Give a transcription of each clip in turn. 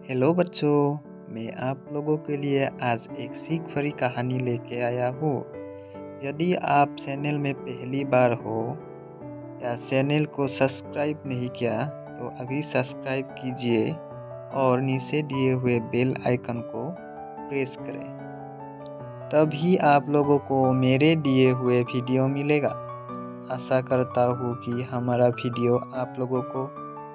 Hello बच्चों, मैं आप लोगों के लिए आज एक सीख भरी कहानी लेके आया हूँ। यदि आप चैनल में पहली बार हो या चैनल को सब्सक्राइब नहीं किया तो अभी सब्सक्राइब कीजिए और नीचे दिए हुए बेल आइकन को प्रेस करें। तभी आप लोगों को मेरे दिए हुए वीडियो मिलेगा। आशा करता हूँ कि हमारा वीडियो आप लोगों को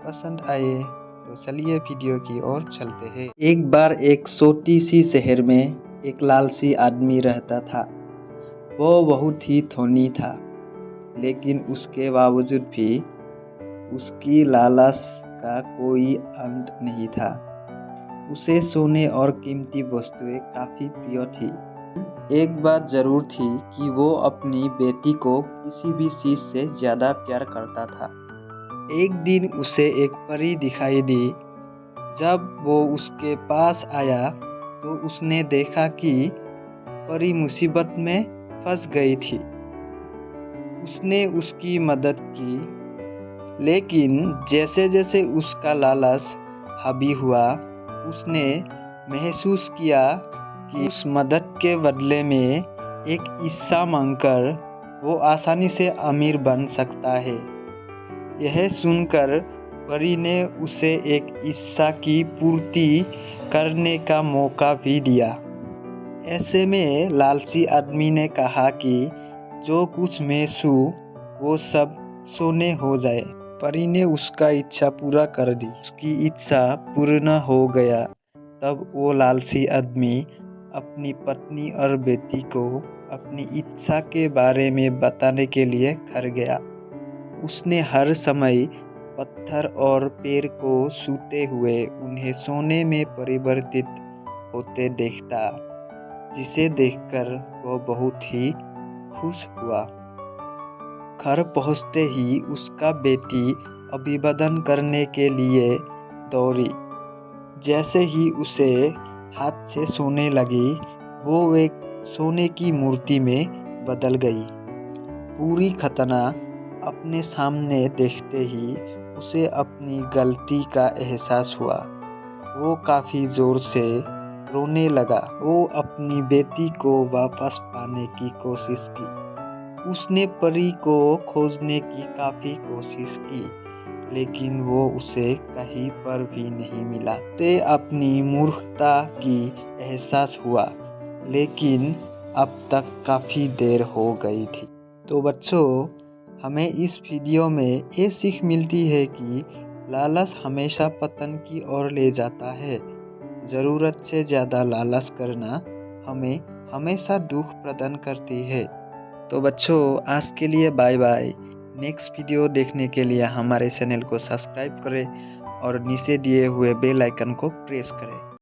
पसंद आए। तो चलिए वीडियो की ओर चलते हैं। एक बार एक छोटी सी शहर में एक लालची आदमी रहता था। वो बहुत ही धनी था, लेकिन उसके बावजूद भी उसकी लालच का कोई अंत नहीं था। उसे सोने और कीमती वस्तुएं काफी प्रिय थी। एक बात जरूर थी कि वो अपनी बेटी को किसी भी चीज से ज्यादा प्यार करता था। एक दिन उसे एक परी दिखाई दी। जब वो उसके पास आया तो उसने देखा कि परी मुसीबत में फंस गई थी। उसने उसकी मदद की, लेकिन जैसे जैसे उसका लालच हावी हुआ, उसने महसूस किया कि उस मदद के बदले में एक हिस्सा मांगकर वो आसानी से अमीर बन सकता है। यह सुनकर परी ने उसे एक हिस्सा की पूर्ति करने का मौका भी दिया। ऐसे में लालची आदमी ने कहा कि जो कुछ मैं छूं वो सब सोने हो जाए। परी ने उसका इच्छा पूरा कर दी। उसकी इच्छा पूर्ण हो गया। तब वो लालची आदमी अपनी पत्नी और बेटी को अपनी इच्छा के बारे में बताने के लिए घर गया। उसने हर समय पत्थर और पेड़ को छूते हुए उन्हें सोने में परिवर्तित होते देखता, जिसे देखकर वो बहुत ही खुश हुआ। घर पहुंचते ही उसका बेटी अभिवादन करने के लिए दौड़ी। जैसे ही उसे हाथ से सोने लगी, वो एक सोने की मूर्ति में बदल गई। पूरी घटना अपने सामने देखते ही उसे अपनी गलती का एहसास हुआ। वो काफी जोर से रोने लगा। वो अपनी बेटी को वापस पाने की कोशिश की। उसने परी को खोजने की काफी कोशिश की, लेकिन वो उसे कहीं पर भी नहीं मिला। उसे अपनी मूर्खता की एहसास हुआ, लेकिन अब तक काफी देर हो गई थी। तो बच्चों, हमें इस वीडियो में ये सीख मिलती है कि लालच हमेशा पतन की ओर ले जाता है। ज़रूरत से ज़्यादा लालच करना हमें हमेशा दुख प्रदान करती है। तो बच्चों, आज के लिए बाय बाय। नेक्स्ट वीडियो देखने के लिए हमारे चैनल को सब्सक्राइब करें और नीचे दिए हुए बेल आइकन को प्रेस करें।